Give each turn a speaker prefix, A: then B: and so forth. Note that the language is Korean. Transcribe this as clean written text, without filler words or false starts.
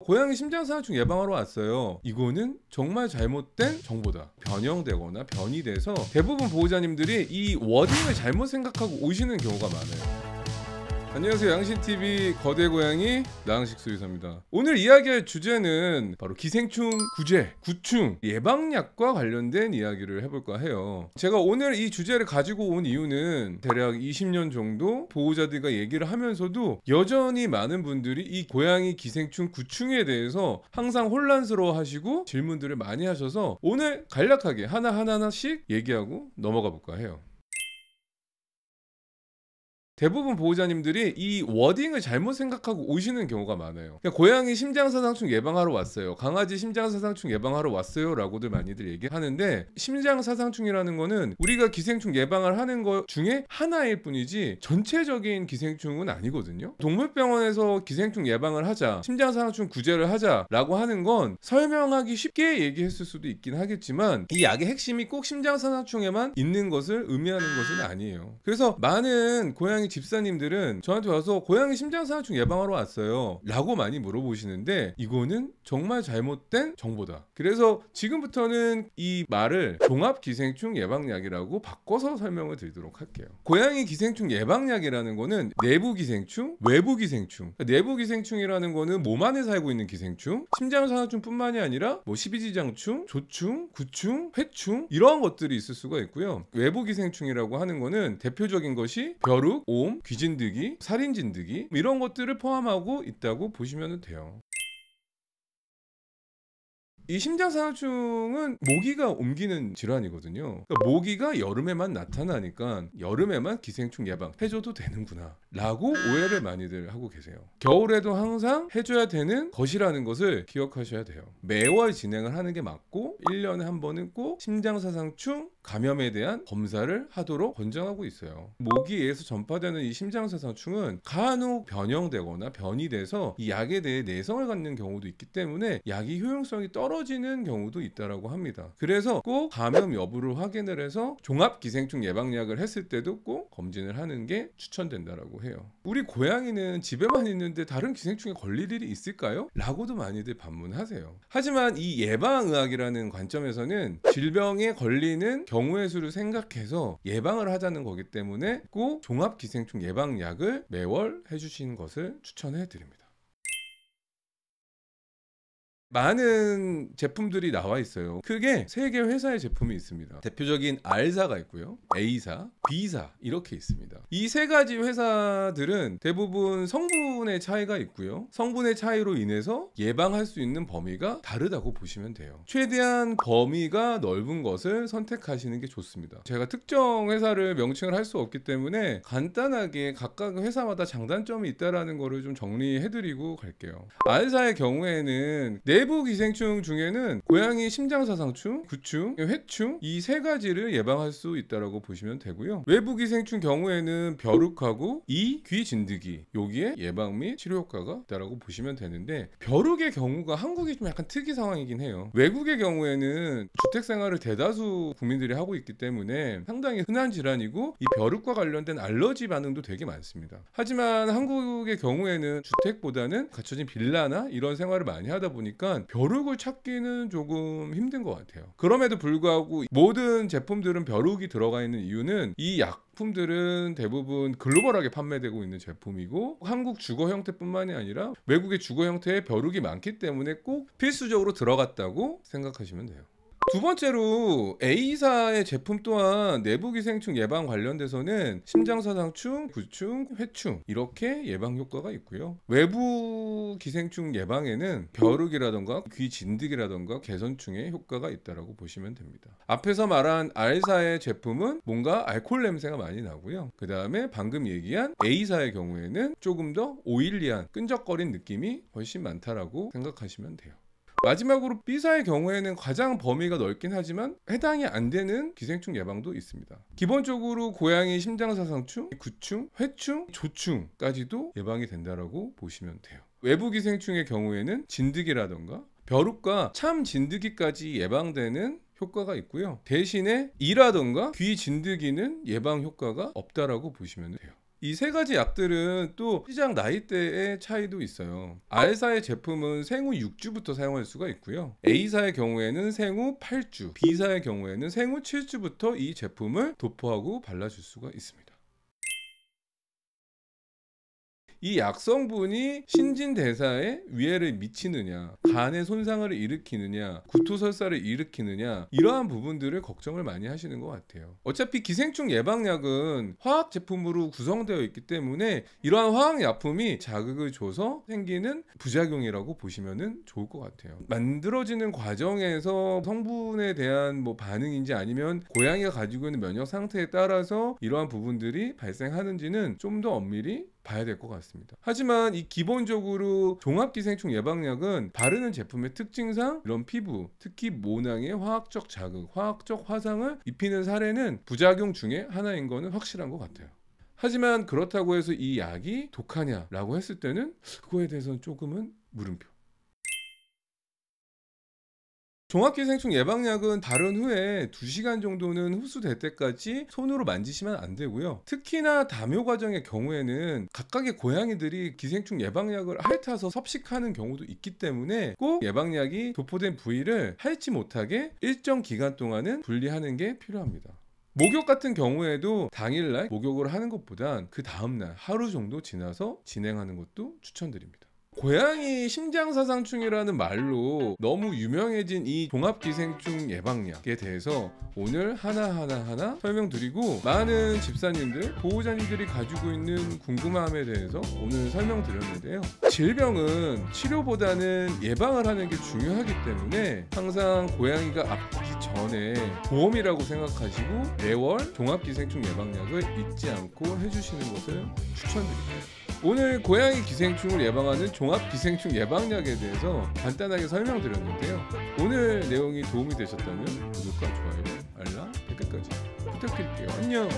A: 고양이 심장사상충 예방하러 왔어요. 이거는 정말 잘못된 정보다. 변형되거나 변이 돼서 대부분 보호자님들이 이 워딩을 잘못 생각하고 오시는 경우가 많아요. 안녕하세요. 양신TV 거대 고양이 나항식 수의사입니다. 오늘 이야기할 주제는 바로 기생충 구제, 구충, 예방약과 관련된 이야기를 해볼까 해요. 제가 오늘 이 주제를 가지고 온 이유는 대략 20년 정도 보호자들과 얘기를 하면서도 여전히 많은 분들이 이 고양이 기생충 구충에 대해서 항상 혼란스러워 하시고 질문들을 많이 하셔서 오늘 간략하게 하나씩 얘기하고 넘어가 볼까 해요. 대부분 보호자님들이 이 워딩을 잘못 생각하고 오시는 경우가 많아요. 그러니까 고양이 심장사상충 예방하러 왔어요, 강아지 심장사상충 예방하러 왔어요 라고들 많이들 얘기하는데, 심장사상충이라는 거는 우리가 기생충 예방을 하는 것 중에 하나일 뿐이지 전체적인 기생충은 아니거든요. 동물병원에서 기생충 예방을 하자, 심장사상충 구제를 하자 라고 하는 건 설명하기 쉽게 얘기했을 수도 있긴 하겠지만 이 약의 핵심이 꼭 심장사상충에만 있는 것을 의미하는 것은 아니에요. 그래서 많은 고양이 집사님들은 저한테 와서 고양이 심장사상충 예방하러 왔어요 라고 많이 물어보시는데, 이거는 정말 잘못된 정보다. 그래서 지금부터는 이 말을 종합기생충 예방약이라고 바꿔서 설명을 드리도록 할게요. 고양이 기생충 예방약이라는 거는 내부기생충, 외부기생충. 내부기생충이라는 거는 몸 안에 살고 있는 기생충, 심장사상충 뿐만이 아니라 뭐 십이지장충, 조충, 구충, 회충 이러한 것들이 있을 수가 있고요. 외부기생충이라고 하는 거는 대표적인 것이 벼룩, 옴, 귀진드기, 살인진드기 이런 것들을 포함하고 있다고 보시면 돼요. 이 심장사상충은 모기가 옮기는 질환이거든요. 그러니까 모기가 여름에만 나타나니까 여름에만 기생충 예방 해줘도 되는구나 라고 오해를 많이들 하고 계세요. 겨울에도 항상 해줘야 되는 것이라는 것을 기억하셔야 돼요. 매월 진행을 하는 게 맞고 1년에 한 번은 꼭 심장사상충 감염에 대한 검사를 하도록 권장하고 있어요. 모기에 의해서 전파되는 이 심장사상충은 간혹 변형되거나 변이 돼서 이 약에 대해 내성을 갖는 경우도 있기 때문에 약이 효용성이 떨어지는 경우도 있다고 합니다. 그래서 꼭 감염 여부를 확인을 해서 종합기생충 예방약을 했을 때도 꼭 검진을 하는 게 추천된다고 해요. 우리 고양이는 집에만 있는데 다른 기생충에 걸릴 일이 있을까요? 라고도 많이들 반문하세요. 하지만 이 예방의학이라는 관점에서는 질병에 걸리는 경우의 수를 생각해서 예방을 하자는 거기 때문에 꼭 종합기생충 예방약을 매월 해주시는 것을 추천해 드립니다. 많은 제품들이 나와 있어요. 크게 3개 회사의 제품이 있습니다. 대표적인 R사가 있고요, A사, B사 이렇게 있습니다. 이 3가지 회사들은 대부분 성분의 차이가 있고요, 성분의 차이로 인해서 예방할 수 있는 범위가 다르다고 보시면 돼요. 최대한 범위가 넓은 것을 선택하시는 게 좋습니다. 제가 특정 회사를 명칭을 할 수 없기 때문에 간단하게 각각 회사마다 장단점이 있다는 거를 좀 정리해드리고 갈게요. R사의 경우에는 내부 기생충 중에는 고양이 심장사상충, 구충, 회충 이 3가지를 예방할 수 있다고 보시면 되고요. 외부 기생충 경우에는 벼룩하고 귀진드기 여기에 예방 및 치료 효과가 있다고 보시면 되는데, 벼룩의 경우가 한국이 좀 약간 특이 상황이긴 해요. 외국의 경우에는 주택생활을 대다수 국민들이 하고 있기 때문에 상당히 흔한 질환이고 이 벼룩과 관련된 알러지 반응도 되게 많습니다. 하지만 한국의 경우에는 주택보다는 갖춰진 빌라나 이런 생활을 많이 하다 보니까 벼룩을 찾기는 조금 힘든 것 같아요. 그럼에도 불구하고 모든 제품들은 벼룩이 들어가 있는 이유는 이 약품들은 대부분 글로벌하게 판매되고 있는 제품이고 한국 주거 형태뿐만이 아니라 외국의 주거 형태에 벼룩이 많기 때문에 꼭 필수적으로 들어갔다고 생각하시면 돼요. 두 번째로 A사의 제품 또한 내부기생충 예방 관련돼서는 심장사상충, 구충, 회충 이렇게 예방 효과가 있고요. 외부 기생충 예방에는 벼룩이라던가 귀진드기라던가 개선충의 효과가 있다고 보시면 됩니다. 앞에서 말한 R사의 제품은 뭔가 알코올 냄새가 많이 나고요. 그 다음에 방금 얘기한 A사의 경우에는 조금 더 오일리한 끈적거린 느낌이 훨씬 많다라고 생각하시면 돼요. 마지막으로 B사의 경우에는 가장 범위가 넓긴 하지만 해당이 안 되는 기생충 예방도 있습니다. 기본적으로 고양이 심장사상충, 구충, 회충, 조충까지도 예방이 된다고 보시면 돼요. 외부 기생충의 경우에는 진드기라던가 벼룩과 참 진드기까지 예방되는 효과가 있고요. 대신에 이라던가 귀 진드기는 예방 효과가 없다라고 보시면 돼요. 이 세 가지 약들은 또 시작 나이대의 차이도 있어요. R사의 제품은 생후 6주부터 사용할 수가 있고요. A사의 경우에는 생후 8주, B사의 경우에는 생후 7주부터 이 제품을 도포하고 발라줄 수가 있습니다. 이 약성분이 신진대사에 위해를 미치느냐, 간의 손상을 일으키느냐, 구토설사를 일으키느냐, 이러한 부분들을 걱정을 많이 하시는 것 같아요. 어차피 기생충 예방약은 화학 제품으로 구성되어 있기 때문에 이러한 화학약품이 자극을 줘서 생기는 부작용이라고 보시면 좋을 것 같아요. 만들어지는 과정에서 성분에 대한 반응인지 아니면 고양이가 가지고 있는 면역 상태에 따라서 이러한 부분들이 발생하는지는 좀 더 엄밀히 봐야 될 것 같습니다. 하지만 이 기본적으로 종합기생충 예방약은 바르는 제품의 특징상 이런 피부, 특히 모낭의 화학적 자극, 화학적 화상을 입히는 사례는 부작용 중에 하나인 거는 확실한 것 같아요. 하지만 그렇다고 해서 이 약이 독하냐라고 했을 때는 그거에 대해서는 조금은 물음표. 종합기생충 예방약은 바른 후에 2시간 정도는 흡수될 때까지 손으로 만지시면 안 되고요. 특히나 담요 과정의 경우에는 각각의 고양이들이 기생충 예방약을 핥아서 섭식하는 경우도 있기 때문에 꼭 예방약이 도포된 부위를 핥지 못하게 일정 기간 동안은 분리하는 게 필요합니다. 목욕 같은 경우에도 당일날 목욕을 하는 것보단 그 다음날 하루 정도 지나서 진행하는 것도 추천드립니다. 고양이 심장사상충이라는 말로 너무 유명해진 이 종합기생충 예방약에 대해서 오늘 하나하나 설명드리고, 많은 집사님들, 보호자님들이 가지고 있는 궁금함에 대해서 오늘 설명드렸는데요. 질병은 치료보다는 예방을 하는 게 중요하기 때문에 항상 고양이가 아프기 전에 보험이라고 생각하시고 매월 종합기생충 예방약을 잊지 않고 해주시는 것을 추천드립니다. 오늘 고양이 기생충을 예방하는 종합기생충 예방약에 대해서 간단하게 설명드렸는데요. 오늘 내용이 도움이 되셨다면 구독과 좋아요, 알람, 댓글까지 부탁드릴게요. 안녕.